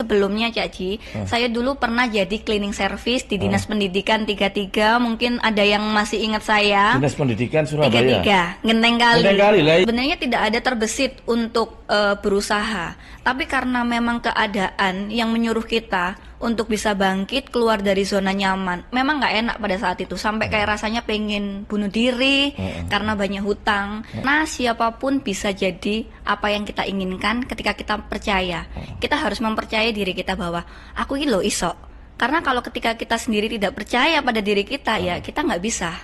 sebelumnya Cak Ji, saya dulu pernah jadi cleaning service di Dinas Pendidikan 33, mungkin ada yang masih ingat saya. Dinas Pendidikan Surabaya. 33, Genteng Kali. Genteng Kali lah. Sebenarnya tidak ada terbesit untuk berusaha, tapi karena memang keadaan yang menyuruh kita untuk bisa bangkit keluar dari zona nyaman, memang nggak enak pada saat itu, sampai kayak rasanya pengen bunuh diri karena banyak hutang. Nah, siapapun bisa jadi apa yang kita inginkan ketika kita percaya. Kita harus mempercayai diri kita bahwa aku ini loh iso. Karena kalau ketika kita sendiri tidak percaya pada diri kita, ya kita nggak bisa.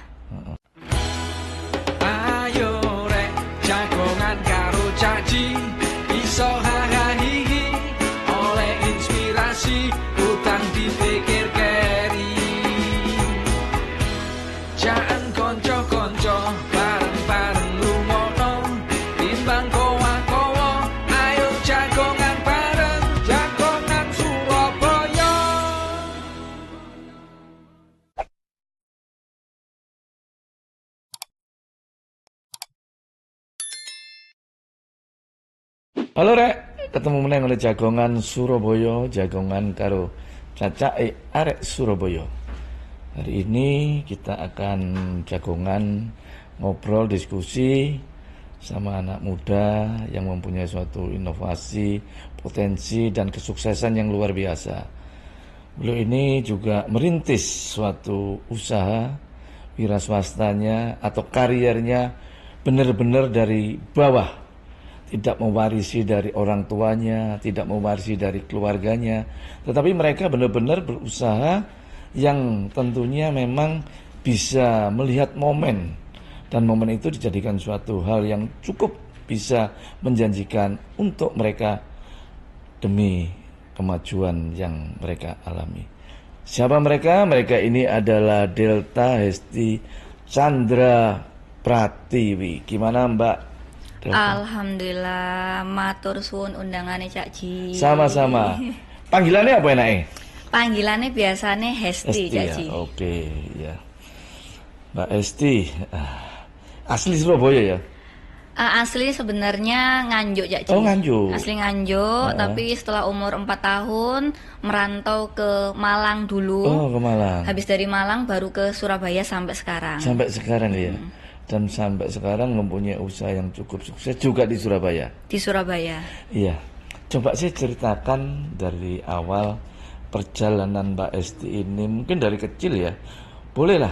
Ayo rek jagongan karo Cak Ji, iso hahaha oleh inspirasi utang dipikir keri. Jangan konco-konco bareng-bareng lumono, timbang kowa-kowo, ayo jagongan bareng, jagongan Surabaya. Halo Rek, ketemu meneng oleh jagongan Surabaya, jagongan karo cacake arek Surabaya. Hari ini kita akan jagongan ngobrol diskusi sama anak muda yang mempunyai suatu inovasi, potensi dan kesuksesan yang luar biasa. Beliau ini juga merintis suatu usaha wira swastanya atau kariernya benar-benar dari bawah. Tidak mewarisi dari orang tuanya, tidak mewarisi dari keluarganya, tetapi mereka benar-benar berusaha yang tentunya memang bisa melihat momen, dan momen itu dijadikan suatu hal yang cukup bisa menjanjikan untuk mereka demi kemajuan yang mereka alami. Siapa mereka? Mereka ini adalah Delta Hesti Chandra Pratiwi. Gimana Mbak Delta? Alhamdulillah, matur suwun undangane Cak Ji. Sama-sama. Panggilannya apa enaknya? Panggilannya biasanya Hesti, Cak ya? Ji. Oke, ya. Mbak Hesti, asli Surabaya ya? Asli sebenarnya Nganjuk, Cak Ji. Oh, Nganjuk. Asli Nganjuk, tapi setelah umur 4 tahun merantau ke Malang dulu. Oh, ke Malang. Habis dari Malang baru ke Surabaya sampai sekarang. Sampai sekarang ya. Dan sampai sekarang mempunyai usaha yang cukup sukses juga di Surabaya. Di Surabaya. Iya. Coba saya ceritakan dari awal perjalanan Mbak Esti ini, mungkin dari kecil ya. Bolehlah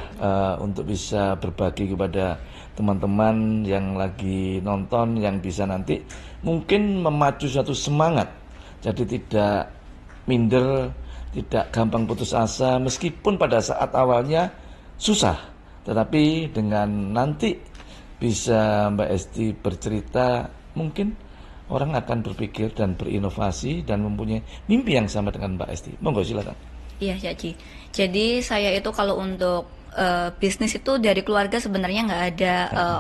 untuk bisa berbagi kepada teman-teman yang lagi nonton, yang bisa nanti mungkin memacu suatu semangat. Jadi tidak minder, tidak gampang putus asa, meskipun pada saat awalnya susah. Tetapi dengan nanti bisa Mbak Esti bercerita, mungkin orang akan berpikir dan berinovasi dan mempunyai mimpi yang sama dengan Mbak Esti. Monggo silakan. Iya, Cak Ji. Jadi saya itu kalau untuk bisnis itu dari keluarga sebenarnya nggak ada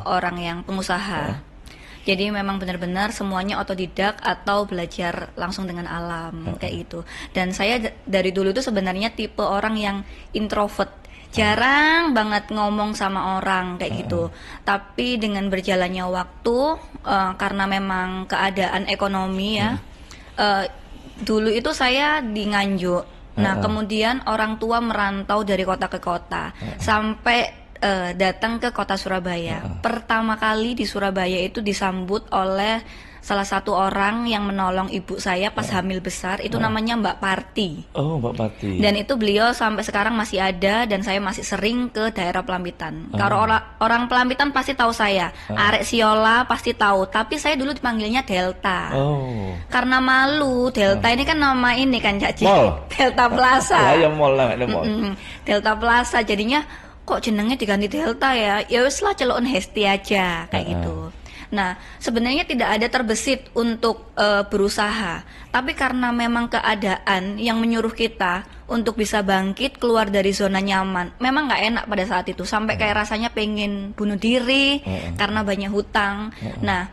orang yang pengusaha. Jadi memang benar-benar semuanya otodidak atau belajar langsung dengan alam kayak gitu. Dan saya dari dulu itu sebenarnya tipe orang yang introvert. Jarang banget ngomong sama orang kayak gitu. Tapi dengan berjalannya waktu, karena memang keadaan ekonomi ya, dulu itu saya di Nganjuk. Nah, kemudian orang tua merantau dari kota ke kota sampai datang ke kota Surabaya. Pertama kali di Surabaya itu disambut oleh salah satu orang yang menolong ibu saya pas hamil besar, itu namanya Mbak Parti. Oh, Mbak Parti. Dan itu beliau sampai sekarang masih ada, dan saya masih sering ke daerah Pelampitan. Kalau orang Pelampitan pasti tahu saya, Arek Siola pasti tahu, tapi saya dulu dipanggilnya Delta. Oh. Karena malu, Delta ini kan nama ini kan Cak Ji. Mall. Delta Plaza. Ya mall lah, mall. Delta Plaza, jadinya kok jenengnya diganti Delta ya? Ya wis lah, celukan Hesti aja kayak gitu. Nah, sebenarnya tidak ada terbesit untuk berusaha, tapi karena memang keadaan yang menyuruh kita untuk bisa bangkit keluar dari zona nyaman, memang nggak enak pada saat itu, sampai kayak rasanya pengen bunuh diri karena banyak hutang. Nah,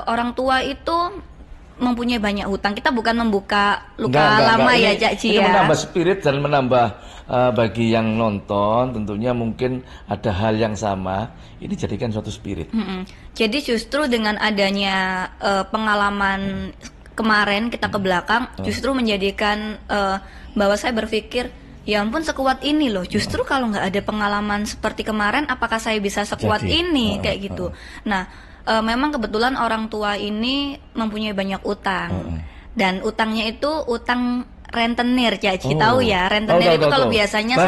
orang tua itu mempunyai banyak hutang. Kita bukan membuka luka lama ya, Cak Ji, ya. Ini menambah spirit dan menambah bagi yang nonton, tentunya mungkin ada hal yang sama. Ini jadikan suatu spirit. Jadi justru dengan adanya pengalaman kemarin kita ke belakang justru menjadikan bahwa saya berpikir ya ampun sekuat ini loh. Justru kalau nggak ada pengalaman seperti kemarin, apakah saya bisa sekuat ini kayak gitu. Nah, memang kebetulan orang tua ini mempunyai banyak utang dan utangnya itu utang rentenir, Caci. Tahu ya, rentenir itu kalau biasanya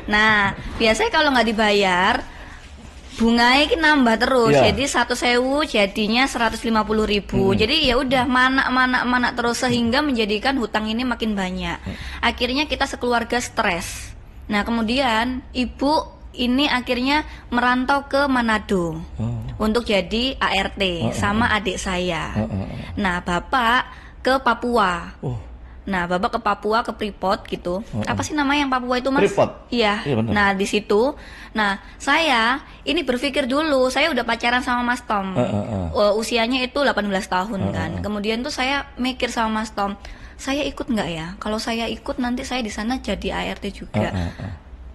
nah, biasanya kalau nggak dibayar bunganya ini nambah terus, jadi 100.000 jadinya 150.000. Jadi ya udah mana terus sehingga menjadikan hutang ini makin banyak. Akhirnya kita sekeluarga stres. Nah kemudian ibu ini akhirnya merantau ke Manado untuk jadi ART sama adik saya. Nah bapak ke Papua. Nah, bapak ke Papua, ke Freeport gitu. Apa sih namanya yang Papua itu, Mas? Freeport. Iya. Nah, di situ. Nah, saya ini berpikir dulu, saya udah pacaran sama Mas Tom. Usianya itu 18 tahun kan. Kemudian tuh saya mikir sama Mas Tom, saya ikut nggak ya? Kalau saya ikut nanti saya di sana jadi ART juga.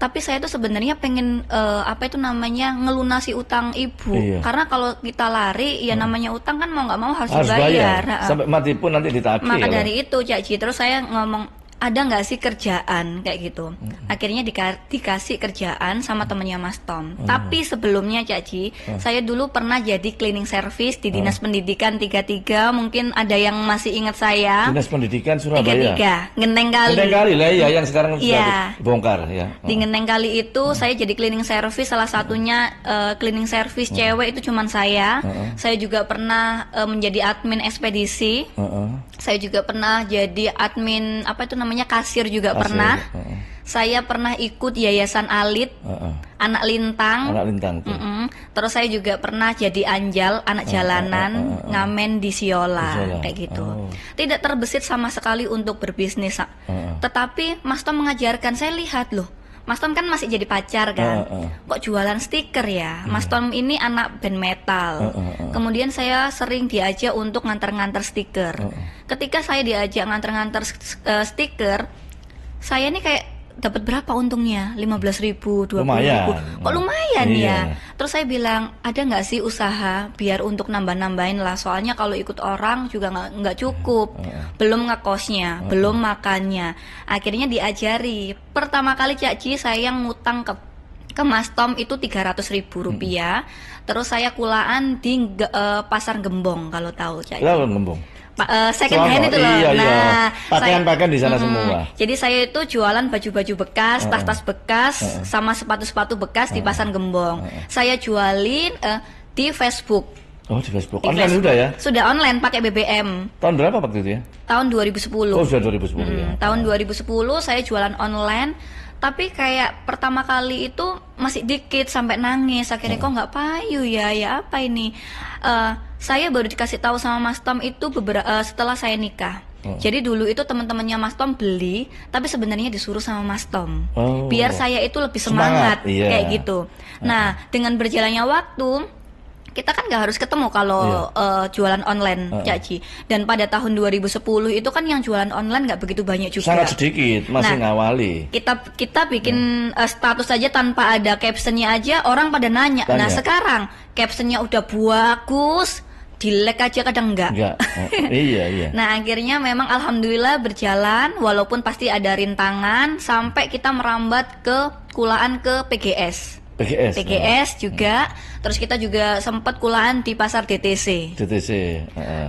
Tapi saya tuh sebenarnya pengen apa itu namanya ngelunasi utang ibu. Karena kalau kita lari ya namanya utang kan mau nggak mau harus dibayar. Sampai mati pun nanti ditagih. Maka dari itu Caci, terus saya ngomong ada nggak sih kerjaan kayak gitu. Akhirnya dikasih kerjaan sama temennya Mas Tom. Tapi sebelumnya Caci, saya dulu pernah jadi cleaning service di Dinas Pendidikan 33. Mungkin ada yang masih ingat saya. Dinas Pendidikan Surabaya. 33, Ngeneng Kali. Ngeneng Kali lah ya, yang sekarang sudah dibongkar ya. Di Ngeneng Kali itu saya jadi cleaning service, salah satunya cleaning service cewek itu cuman saya. Saya juga pernah menjadi admin ekspedisi. Saya juga pernah jadi admin apa itu namanya kasir juga pernah. Saya pernah ikut Yayasan Alit, Anak Lintang. Terus saya juga pernah jadi anjal, anak jalanan, ngamen di Siola kayak gitu. Tidak terbesit sama sekali untuk berbisnis. Tetapi Mas Tom mengajarkan, saya lihat loh, Mas Tom kan masih jadi pacar kan, kok jualan stiker ya. Mas Tom ini anak band metal. Kemudian saya sering diajak untuk nganter-nganter stiker. Ketika saya diajak nganter-nganter stiker, saya ini kayak dapat berapa untungnya? 15.000, 20.000. Kok lumayan ya? Terus saya bilang, ada nggak sih usaha biar untuk nambah-nambahin lah. Soalnya kalau ikut orang juga nggak cukup. Belum ngekosnya, belum makannya. Akhirnya diajari. Pertama kali Caci saya ngutang ke Mas Tom itu 300.000 rupiah. Terus saya kulaan di Pasar Gembong kalau tahu Caci. Gembong. Second hand itu loh. Nah, pakaian-pakaian di sana semua. Jadi saya itu jualan baju-baju bekas, tas-tas bekas, sama sepatu-sepatu bekas di Pasar Gembong. Saya jualin di Facebook. Oh, di Facebook. Online sudah ya? Sudah online pakai BBM. Tahun berapa waktu itu ya? Tahun 2010. Oh, sudah 2010 ya. Tahun 2010 saya jualan online. Tapi kayak pertama kali itu masih dikit sampai nangis. Akhirnya kok nggak payu ya apa ini? Saya baru dikasih tahu sama Mas Tom itu setelah saya nikah. Jadi dulu itu teman-temannya Mas Tom beli, tapi sebenarnya disuruh sama Mas Tom. Biar saya itu lebih semangat kayak gitu. Nah, dengan berjalannya waktu kita kan nggak harus ketemu kalau jualan online, Caci. Dan pada tahun 2010 itu kan yang jualan online nggak begitu banyak juga. Sangat sedikit, masih ngawali. Kita bikin status aja tanpa ada captionnya aja, orang pada nanya. Nah sekarang captionnya udah bagus, di-like aja kadang enggak. Iya. Nah akhirnya memang alhamdulillah berjalan, walaupun pasti ada rintangan sampai kita merambat ke kulaan ke PGS juga. Terus kita juga sempat kulaan di pasar DTC.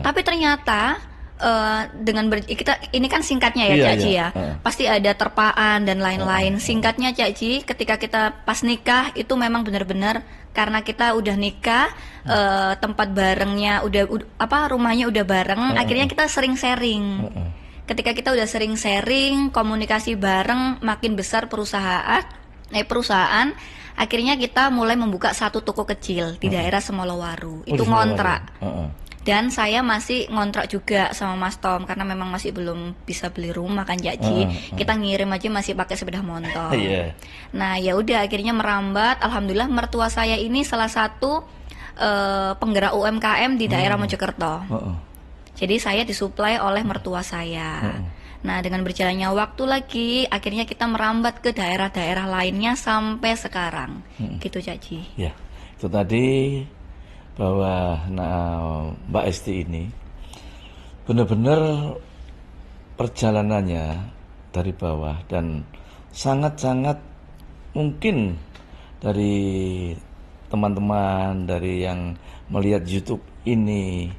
Tapi ternyata dengan kita ini kan singkatnya ya Caci ya. Pasti ada terpaan dan lain-lain. Singkatnya Caci, ketika kita pas nikah itu memang benar-benar karena kita udah nikah, tempat barengnya rumahnya udah bareng, akhirnya kita sering sharing. Ketika kita udah sering sharing, komunikasi bareng, makin besar perusahaan, akhirnya kita mulai membuka satu toko kecil di daerah Semolowaru. Itu ngontrak. Dan saya masih ngontrak juga sama Mas Tom karena memang masih belum bisa beli rumah kan Caci. Kita ngirim aja masih pakai sepeda motor. Nah, ya udah akhirnya merambat. Alhamdulillah mertua saya ini salah satu penggerak UMKM di daerah Mojokerto. Jadi saya disuplai oleh mertua saya. Nah, dengan berjalannya waktu lagi, akhirnya kita merambat ke daerah-daerah lainnya sampai sekarang. Gitu, Caci. Ya, itu tadi bahwa Mbak Esti ini benar-benar perjalanannya dari bawah, dan sangat-sangat mungkin dari teman-teman, dari yang melihat YouTube ini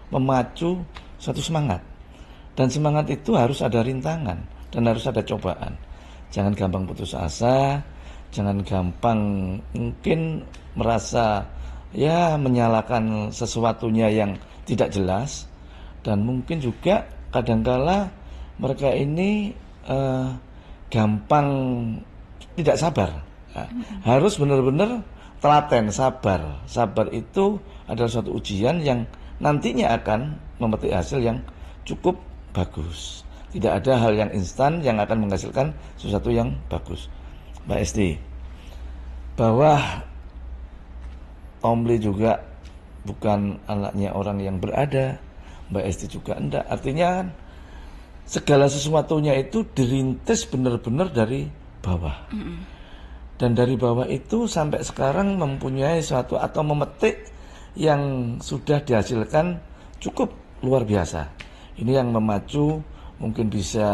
memacu suatu semangat. Dan semangat itu harus ada rintangan dan harus ada cobaan. Jangan gampang putus asa, jangan gampang mungkin merasa ya menyalahkan sesuatunya yang tidak jelas, dan mungkin juga kadangkala mereka ini gampang tidak sabar. Nah, harus benar-benar telaten, sabar. Sabar itu adalah suatu ujian yang nantinya akan memetik hasil yang cukup bagus. Tidak ada hal yang instan yang akan menghasilkan sesuatu yang bagus. Mbak Esti, bahwa Tom Lee juga bukan anaknya orang yang berada, Mbak Esti juga enggak. Artinya kan segala sesuatunya itu dirintis benar-benar dari bawah. Dan dari bawah itu sampai sekarang mempunyai suatu atau memetik yang sudah dihasilkan cukup luar biasa. Ini yang memacu, mungkin bisa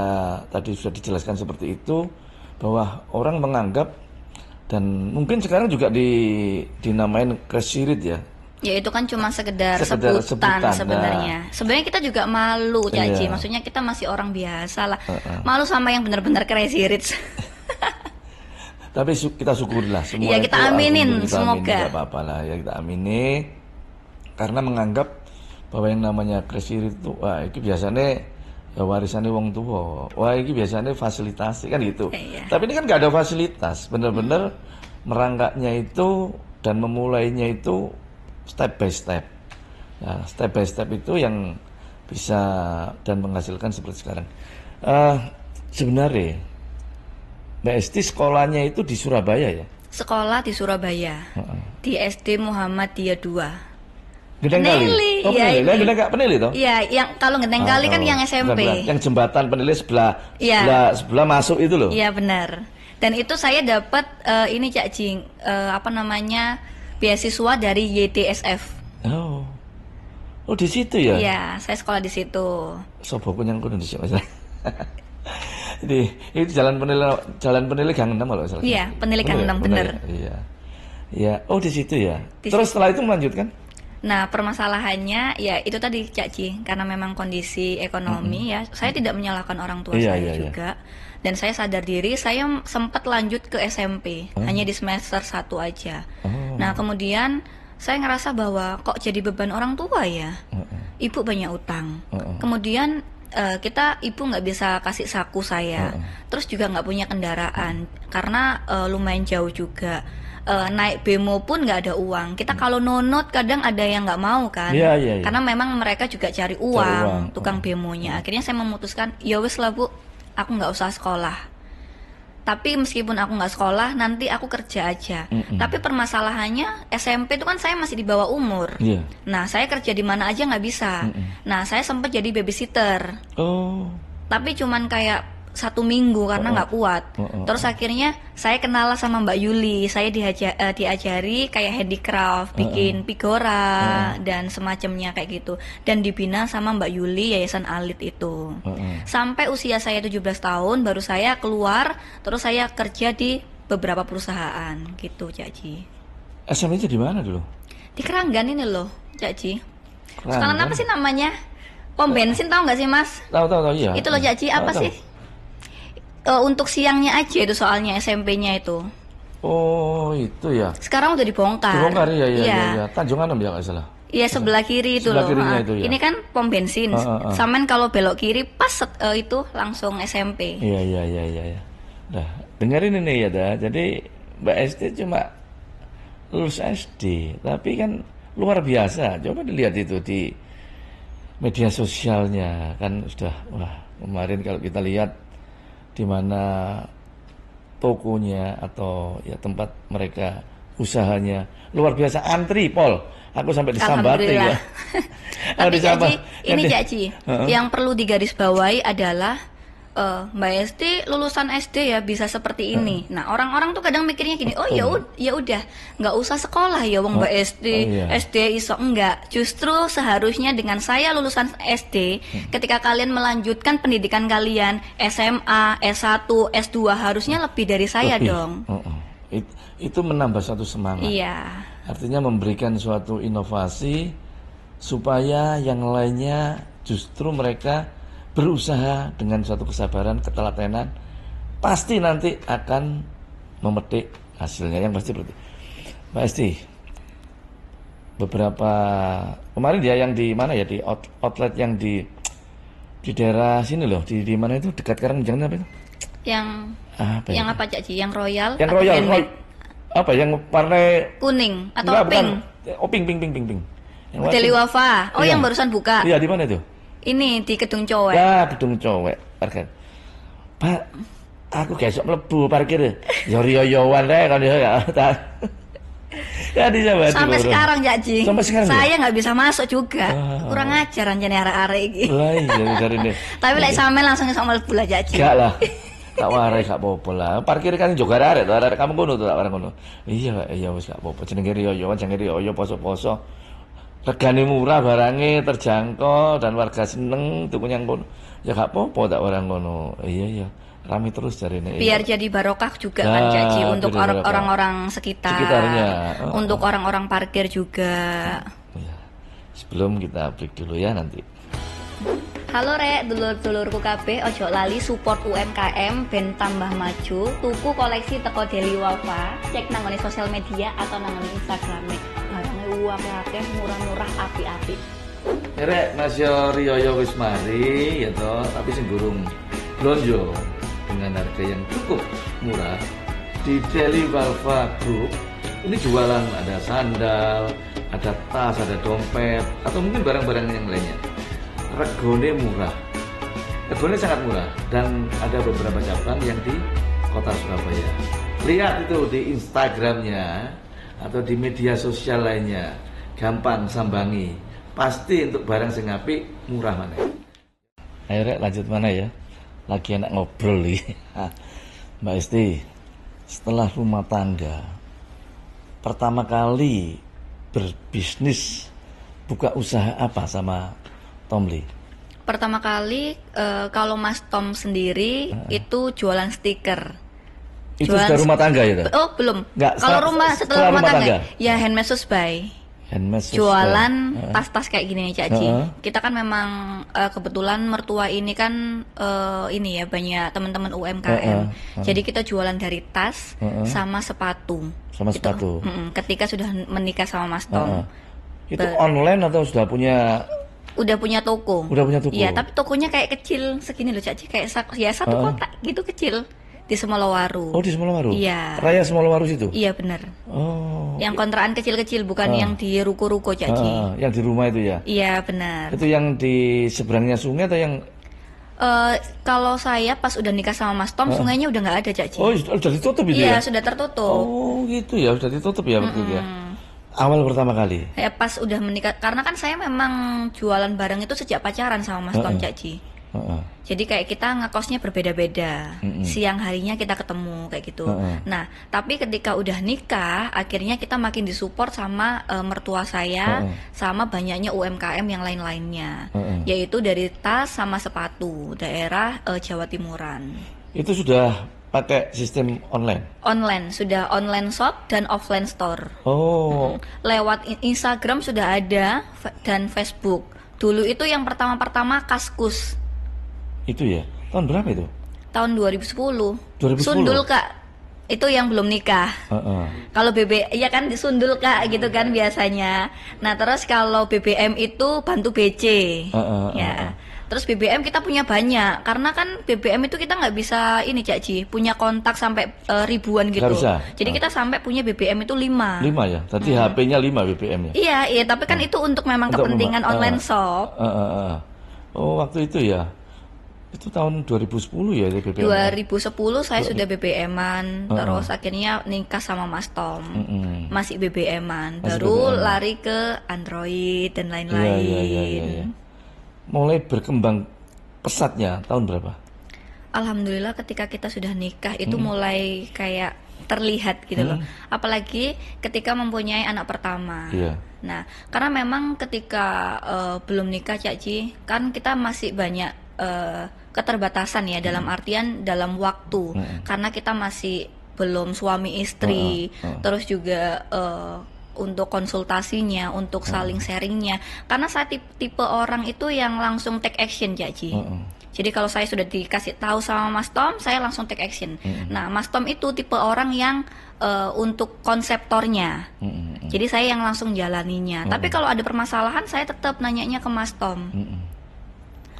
tadi sudah dijelaskan seperti itu, bahwa orang menganggap, dan mungkin sekarang juga dinamain kresirit ya. Ya itu kan cuma sekedar sebutan sebenarnya. Sebenarnya kita juga malu, Caci. Iya. Maksudnya kita masih orang biasa lah. Malu sama yang benar-benar crazy rich. Tapi kita syukurilah semua. Iya, kita aminin, kita semoga. Tidak apa-apa lah ya, kita amini. Karena menganggap bahwa yang namanya kresirit itu, wah itu biasanya ya warisannya wong tua. Wah ini biasanya fasilitasi kan gitu. Iya. Tapi ini kan gak ada fasilitas. Benar-benar merangkaknya itu dan memulainya itu step by step. Nah, step by step itu yang bisa dan menghasilkan seperti sekarang. Sebenarnya Mbak Esti sekolahnya itu di Surabaya ya? Sekolah di Surabaya, di SD Muhammadiyah 2. Genteng Kali? Oh iya, Penili, ini. nah Genteng Penili toh? Iya, yang kalau Genteng Kali kan yang SMP. Yang jembatan Penili sebelah Iya. sebelah masuk itu loh. Iya benar. Dan itu saya dapat ini Cak Jing, beasiswa dari YTSF. Oh. Oh di situ ya? Iya, saya sekolah di situ. Soboku yang kudu di situ. Jadi itu jalan Penili Gang 6 kalau salah. Iya, Penili Gang 6 benar. Iya. Iya, oh di situ ya. Di Terus setelah itu melanjutkan? Nah, permasalahannya ya itu tadi Cak Ci, karena memang kondisi ekonomi ya, saya tidak menyalahkan orang tua Iya, saya iya, juga. Dan saya sadar diri, saya sempat lanjut ke SMP, hanya di semester 1 aja. Nah, kemudian saya ngerasa bahwa kok jadi beban orang tua ya. Ibu banyak utang. Kemudian ibu nggak bisa kasih saku saya, terus juga nggak punya kendaraan karena lumayan jauh juga. Naik bemo pun nggak ada uang. Kita kalau nonot kadang ada yang nggak mau kan, Iya. karena memang mereka juga cari uang, tukang bemonya. Akhirnya saya memutuskan, ya wes lah Bu, aku nggak usah sekolah. Tapi meskipun aku nggak sekolah, nanti aku kerja aja. Tapi permasalahannya SMP itu kan saya masih di bawah umur. Iya. Nah, saya kerja di mana aja nggak bisa. Nah, saya sempat jadi babysitter. Oh. Tapi cuman kayak 1 minggu karena nggak kuat. Terus akhirnya saya kenal sama Mbak Yuli. Saya diajari kayak handicraft, bikin figura dan semacamnya kayak gitu. Dan dibina sama Mbak Yuli Yayasan Alit itu. Sampai usia saya 17 tahun baru saya keluar. Terus saya kerja di beberapa perusahaan gitu, Cak Ji. SMP-nya di mana dulu? Di Keranggan ini loh, Cak Ji. Keranggan? Sekarang apa sih namanya? Pom bensin tahu nggak sih Mas? Tahu iya. Itu loh Cak Ji, apa Tahu. sih? Untuk siangnya aja itu soalnya SMP-nya itu. Oh itu ya. Sekarang udah dibongkar. Dibongkar iya. Tanjung Anom ya nggak salah. Iya sebelah kiri itu Sebelah loh. kirinya itu, ya. Ini kan pom bensin. Samen kalau belok kiri pas itu langsung SMP. Iya. Nah dengerin ini ya dah. Jadi Mbak SD cuma lulus SD, tapi kan luar biasa. Coba dilihat itu di media sosialnya kan sudah kemarin kalau kita lihat di mana tokonya atau ya tempat mereka usahanya luar biasa antri Pol. Aku sampai disambati ya. Tapi Caci, ini Caci, yang perlu digarisbawahi adalah Mbak Esti lulusan SD ya bisa seperti ini. Nah, orang-orang tuh kadang mikirnya gini, oh ya udah nggak usah sekolah ya wong Mbak SD, iya. SD iso enggak. Justru seharusnya dengan saya lulusan SD, ketika kalian melanjutkan pendidikan kalian SMA, S1, S2 harusnya lebih dari saya Lebih. dong. Itu menambah satu semangat. Iya. Artinya memberikan suatu inovasi supaya yang lainnya justru mereka berusaha dengan suatu kesabaran, ketelatenan, pasti nanti akan memetik hasilnya yang pasti seperti. Mbak Esti, beberapa kemarin ya yang di mana ya, di outlet yang di daerah sini loh, di mana itu dekat Karangjangan apa itu? Yang Apa yang itu? apa Cak Ji? Yang royal? Yang atau royal, handmade? apa yang warna Kuning atau enggak, pink? bukan. Oh, pink. Yang warna Deli pink. Wafa. Oh, Iya. yang barusan buka. Iya, di mana itu? Ini di Gedung Cowek. Ya, gedung cowek parkir. Pak, aku gak esok mlebu parkir. Ya riyo-riyoan rek kan ya. Ya di Jawa Sampai Timur. sekarang Cak Ji. Sampai sekarang ya? Saya nggak bisa masuk juga. Ah. Kurang ajar anjane arek-arek iki. Lah iya dari ini. Tapi lek sampe langsung iso mlebu lah Cak Ji. Gak lah. Tak warai gak apa-apa lah. Parkir kan juga arek to, arek kamu kono to tak warang kono. Iya, iya wis gak apa-apa. Jenenge riyo-riyoan, jenenge riyo poso-poso. Regane murah, barangnya terjangkau dan warga seneng tuku yang kono. Ya gak apa-apa tak warang kono. Iya. Rame terus dari ini. Biar jadi barokah juga kan Nah, Cak Ji untuk biar barokah. orang-orang sekitar. Sekitarnya. Untuk orang-orang parkir juga. Ya. Sebelum kita break dulu ya nanti. Halo rek, dulur-dulurku kabeh, ojo lali support UMKM ben tambah maju. Tuku koleksi teko Deli Wafa, cek nang sosial media atau nang Instagram. Barangnya uang akeh, murah-murah, api-api. Rek Mas Riyo wis mari ya toh, tapi sing gurung blonjo dengan harga yang cukup murah di Deli Wafa Group. Ini jualan ada sandal, ada tas, ada dompet, atau mungkin barang-barang yang lainnya. Regone murah, regone sangat murah, dan ada beberapa cabang yang di kota Surabaya. Lihat itu di Instagramnya atau di media sosial lainnya, gampang sambangi. Pasti untuk barang sing apik murah mana. Ayo Rek, lanjut mana ya? Lagi enak ngobrol nih. Mbak Esti, setelah rumah tangga, pertama kali berbisnis, buka usaha apa sama Tom Lee? Pertama kali kalau Mas Tom sendiri itu jualan stiker. Itu sudah rumah tangga ya? Toh? Oh belum. Nggak, Kalau setelah rumah tangga, tangga. ya handmade susbai. Handmade susbai. Jualan tas-tas kayak gini nih Cak Ji. Kita kan memang kebetulan mertua ini kan ini ya banyak teman-teman UMKM. Jadi kita jualan dari tas sama sepatu. Sama Gitu. sepatu. Ketika sudah menikah sama Mas Tom. Itu online atau sudah punya? Udah punya toko. Udah punya toko. Iya, tapi tokonya kayak kecil segini loh Cak Ji, kayak ya satu kotak gitu kecil di Semolowaru. Oh, di Semolowaru. Iya. Raya Semolowaru situ. Iya benar. Oh. Yang kontrakan kecil-kecil bukan yang di ruko-ruko Cak Ji. Yang di rumah itu ya. Iya benar. Itu yang di seberangnya sungai atau yang? Kalau saya pas udah nikah sama Mas Tom, sungainya udah nggak ada Cak Ji. Oh, sudah ditutup itu Iya ya? sudah tertutup. Oh, gitu ya, sudah ditutup ya waktu itu ya. Awal pertama kali. Ya pas udah menikah, karena kan saya memang jualan barang itu sejak pacaran sama Mas Tom Cak Ji. Jadi kayak kita ngekosnya berbeda-beda. Siang harinya kita ketemu kayak gitu. Nah, tapi ketika udah nikah, akhirnya kita makin disupport sama mertua saya, sama banyaknya UMKM yang lain-lainnya, yaitu dari tas sama sepatu daerah Jawa Timuran. Itu sudah pakai sistem online? Online, sudah online shop dan offline store. Oh. Lewat Instagram sudah ada dan Facebook. Dulu itu yang pertama-pertama Kaskus. Itu ya. Tahun berapa itu? Tahun 2010. 2010. Sundul Kak. Itu yang belum nikah. Kalau ya kan disundul Kak gitu kan biasanya. Nah, terus kalau BBM itu bantu BC. Ya. Terus BBM kita punya banyak, karena kan BBM itu kita nggak bisa ini Cak Ji, punya kontak sampai ribuan gitu. Nggak bisa. Jadi kita sampai punya BBM itu 5. 5 ya? Tadi HP-nya 5 BBM ya? Iya, tapi kan itu untuk memang Untuk kepentingan online shop. Oh, waktu itu ya? Itu tahun 2010 ya itu BBM? 2010 saya sudah BBM-an, terus akhirnya nikah sama Mas Tom. Masih BBM-an, baru lari ke Android dan lain-lain. Iya. Mulai berkembang pesatnya tahun berapa? Alhamdulillah ketika kita sudah nikah itu mulai kayak terlihat gitu loh. Apalagi ketika mempunyai anak pertama. Iya. Nah, karena memang ketika belum nikah Cak Ji, kan kita masih banyak keterbatasan ya dalam artian dalam waktu. Karena kita masih belum suami istri, terus juga untuk konsultasinya, untuk saling sharingnya. Karena saya tipe orang itu yang langsung take action Cak Ji. Jadi kalau saya sudah dikasih tahu sama Mas Tom, saya langsung take action. Nah, Mas Tom itu tipe orang yang untuk konseptornya. Jadi saya yang langsung jalaninya. Tapi kalau ada permasalahan, saya tetap nanyanya ke Mas Tom.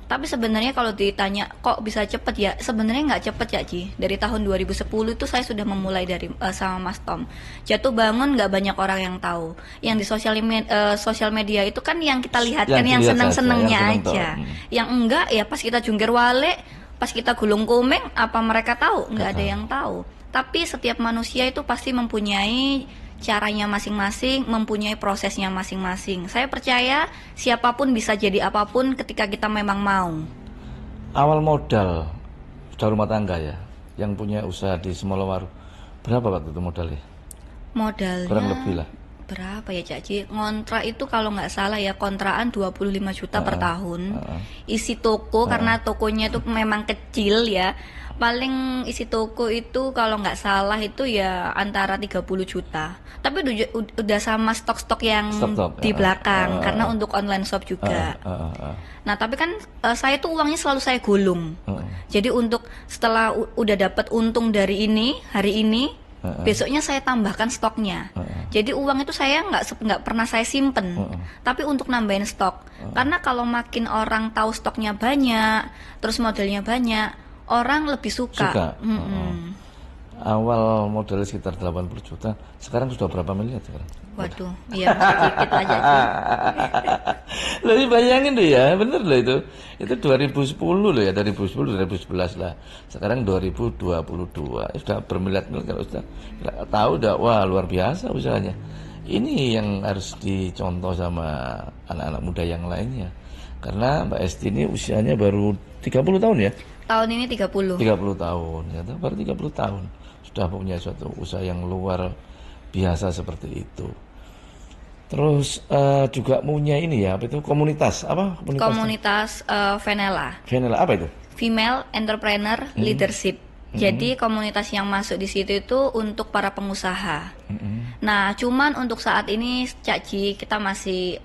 Tapi sebenarnya kalau ditanya kok bisa cepet ya, sebenarnya nggak cepet ya Ci. Dari tahun 2010 itu saya sudah memulai dari sama Mas Tom. Jatuh bangun nggak banyak orang yang tahu. Yang di sosial media itu kan yang kita lihat kan yang seneng-senengnya aja. Yang enggak ya pas kita jungkir wale, pas kita gulung komeng, apa mereka tahu? Nggak ada yang tahu. Tapi setiap manusia itu pasti mempunyai caranya masing-masing, mempunyai prosesnya masing-masing. Saya percaya siapapun bisa jadi apapun ketika kita memang mau. Awal modal sudah rumah tangga ya, yang punya usaha di Semolowaru, berapa waktu itu modalnya? Modalnya kurang lebih lah. Berapa ya Cak Ci? Ngontrak itu kalau nggak salah ya kontrakan 25 juta per tahun. Isi toko karena tokonya itu memang kecil ya. Paling isi toko itu kalau nggak salah itu ya antara 30 juta. Tapi udah sama stok-stok yang di belakang karena untuk online shop juga. Nah, tapi kan saya tuh uangnya selalu saya gulung. Jadi untuk setelah udah dapat untung dari ini, hari ini, besoknya saya tambahkan stoknya. Jadi uang itu saya nggak pernah saya simpen, tapi untuk nambahin stok. Karena kalau makin orang tahu stoknya banyak, terus modelnya banyak, orang lebih suka. Awal modalnya sekitar 80 juta, sekarang sudah berapa miliar sekarang? Waduh, iya masih dikit aja sih. Loh, bayangin tuh ya, bener loh itu. Itu 2010 loh ya, 2010, 2011 lah. Sekarang 2022, sudah bermiliar-miliar. Kalau sudah tahu udah, wah luar biasa usahanya. Ini yang harus dicontoh sama anak-anak muda yang lainnya. Karena Mbak Esti ini usianya baru 30 tahun ya? Tahun ini 30. 30 tahun, ya, baru 30 tahun. Sudah punya suatu usaha yang luar biasa seperti itu. Terus juga punya ini ya, apa itu komunitas apa? Komunitas Venela. Venela apa itu? Female Entrepreneur Leadership. Jadi komunitas yang masuk di situ itu untuk para pengusaha. Nah, cuman untuk saat ini Cak Ji kita masih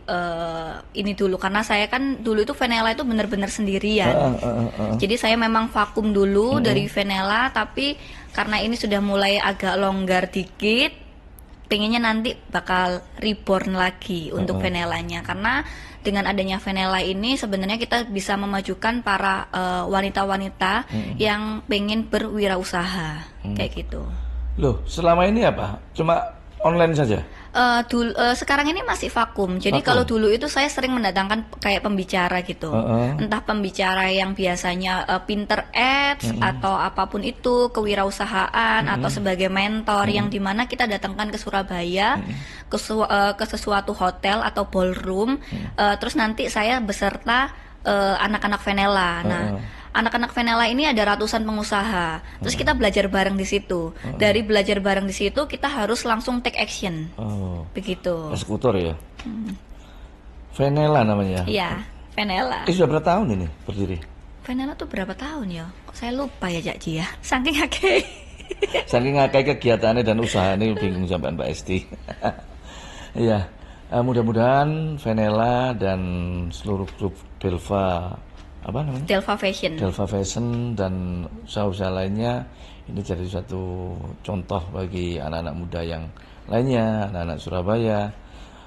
ini dulu karena saya kan dulu itu Venela itu benar-benar sendirian. Jadi saya memang vakum dulu dari Venela, tapi karena ini sudah mulai agak longgar dikit, pengennya nanti bakal reborn lagi untuk Venelanya karena dengan adanya Venela ini sebenarnya kita bisa memajukan para wanita-wanita yang pengen berwirausaha kayak gitu. Loh, selama ini apa? Cuma online saja? Sekarang ini masih vakum. Jadi kalau dulu itu saya sering mendatangkan kayak pembicara gitu. Entah pembicara yang biasanya pinter ads atau apapun itu, kewirausahaan atau sebagai mentor yang dimana kita datangkan ke Surabaya ke sesuatu hotel atau ballroom. Terus nanti saya beserta anak-anak Venela. Nah, anak-anak Venela ini ada ratusan pengusaha. Terus kita belajar bareng di situ. Dari belajar bareng di situ kita harus langsung take action. Begitu. Eksekutor ya. Venela namanya. Iya, Venela. Sudah berapa tahun ini berdiri? Venela tuh berapa tahun ya? Kok saya lupa ya Cak Ji ya. Saking akeh. Saking akeh kegiatannya dan usahanya bingung sampai Mbak Esti. Iya. Mudah-mudahan Venela dan seluruh grup Delva apa namanya? Delva Fashion dan usaha-usaha lainnya ini jadi satu contoh bagi anak-anak muda yang lainnya, anak-anak Surabaya.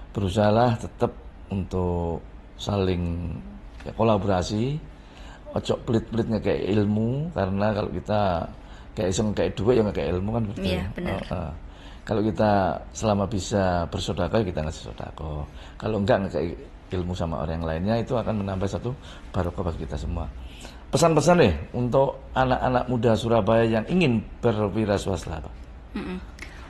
Berusahalah tetap untuk saling kolaborasi, ojo pelit-pelit kayak ilmu, karena kalau kita kayak iseng kayak duit ya kayak ilmu kan betul. Iya, benar. Kalau kita selama bisa bersedekah kita ngasih sedekah. Kalau enggak kayak ilmu sama orang yang lainnya itu akan menambah satu barokah bagi kita semua. Pesan-pesan nih untuk anak-anak muda Surabaya yang ingin berwirausaha.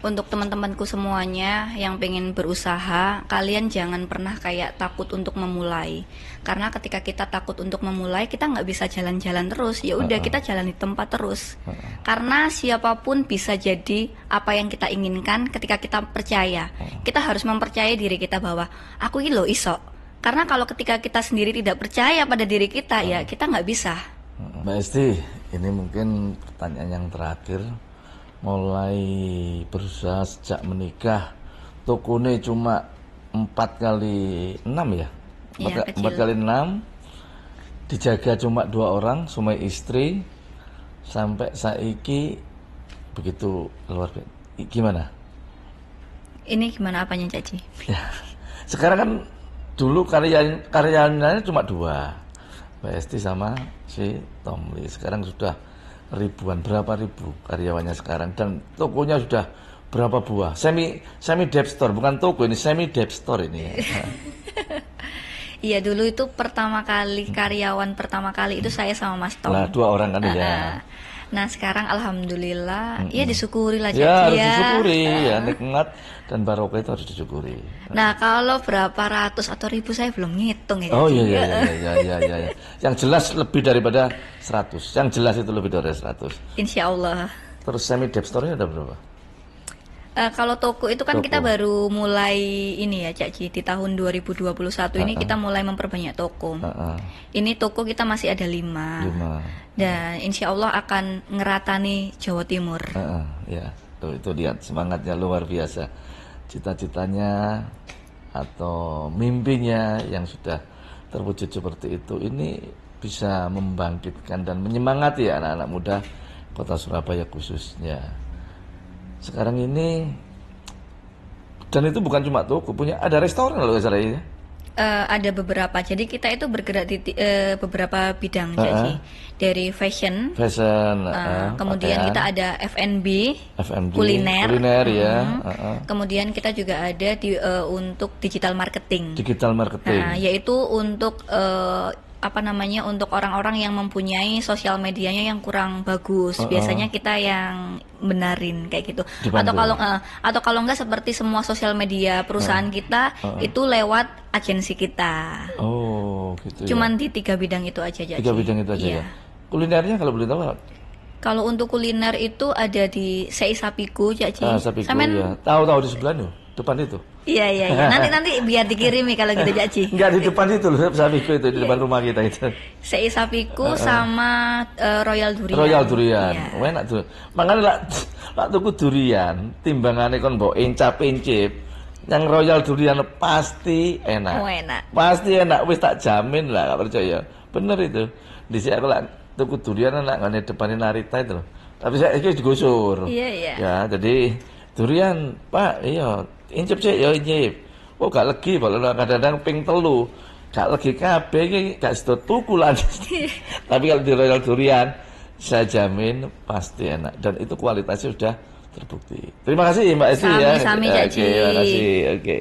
Untuk teman-temanku semuanya yang pengen berusaha, kalian jangan pernah kayak takut untuk memulai. Karena ketika kita takut untuk memulai, kita nggak bisa jalan-jalan terus. Ya udah, kita jalan di tempat terus. Karena siapapun bisa jadi apa yang kita inginkan ketika kita percaya. Kita harus mempercayai diri kita bahwa aku ini loh iso. Karena kalau ketika kita sendiri tidak percaya pada diri kita, ya kita nggak bisa. Mbak Esti, ini mungkin pertanyaan yang terakhir. Mulai berusaha sejak menikah, tokonya cuma 4x6 ya? Iya, 4x6, dijaga cuma 2 orang, semua istri, sampai saiki begitu luar biasa. Gimana? Ini gimana apanya, Caci? Ya, sekarang kan dulu karyawannya cuma 2, Mbak Esti sama si Tomli. Sekarang sudah ribuan, berapa ribu karyawannya sekarang, dan tokonya sudah berapa buah. Semi dep store, bukan toko ini, semi dep store ini. Iya, dulu itu karyawan pertama kali itu saya sama Mas Tom. Lah 2 orang kan ya. Nah sekarang alhamdulillah, ya disyukuri lah Ya, Caci harus ya. disyukuri ya, nikmat dan barokah itu harus disyukuri. Nah kalau berapa ratus atau ribu saya belum ngitung ya. Oh Caci. iya. Yang jelas lebih daripada 100. Yang jelas itu lebih dari 100. Insya Allah. Terus semi dep store-nya ada berapa? Kalau toko itu kan Toko. kita baru mulai ini ya Caci, di tahun 2021 ini kita mulai memperbanyak toko. Ini toko kita masih ada 5. 5. Dan insya Allah akan ngeratani Jawa Timur. Ya, tuh itu lihat semangatnya luar biasa. Cita-citanya atau mimpinya yang sudah terwujud seperti itu, ini bisa membangkitkan dan menyemangati anak-anak muda Kota Surabaya khususnya. Sekarang ini, dan itu bukan cuma toko, ada restoran loh Saraya. Ada beberapa, jadi kita itu bergerak di beberapa bidang, Caci. Dari fashion, kemudian pakaian, kita ada F&B, F&B, kuliner ya. Kemudian kita juga ada untuk digital marketing. Digital marketing. Nah, yaitu untuk untuk orang-orang yang mempunyai sosial medianya yang kurang bagus. Biasanya kita yang benarin kayak gitu. Dibantu. Atau kalau enggak seperti semua sosial media perusahaan kita itu lewat agensi kita. Oh, gitu. Cuman di 3 bidang itu aja. 3 bidang itu aja Iya. ya. Kulinernya kalau boleh tahu? Kalau untuk kuliner itu ada di Sei Sapiku, Caci. Sapiku Samen- ya. Tahu di sebelah tuh, depan itu. Iya. Nanti biar dikirimi kalau gitu, Caci. Enggak di depan itu loh, Sapiku itu di depan rumah kita itu. Sei Sapiku sama Royal Durian. Royal Durian. Iya. Enak tuh. Makanya lak tuku durian, timbangane kon mbok incap-incip, yang Royal Durian pasti enak. Oh, enak. Pasti enak, wis tak jamin lah, gak percaya. Bener itu. Dhisik aku lak tuku durian enak ngene depane Narita itu loh. Tapi saya iki digusur. Iya. Ya, jadi durian, Pak, iya, incip sik ya incip. Oh, gak legi, kadang-kadang ping 3. Gak legi kabeh iki gak sedo tuku lan. Tapi kalau di Royal Durian saya jamin pasti enak dan itu kualitasnya sudah terbukti. Terima kasih Mbak Esti ya. Sami-sami, Caci. Oke, terima kasih. Oke.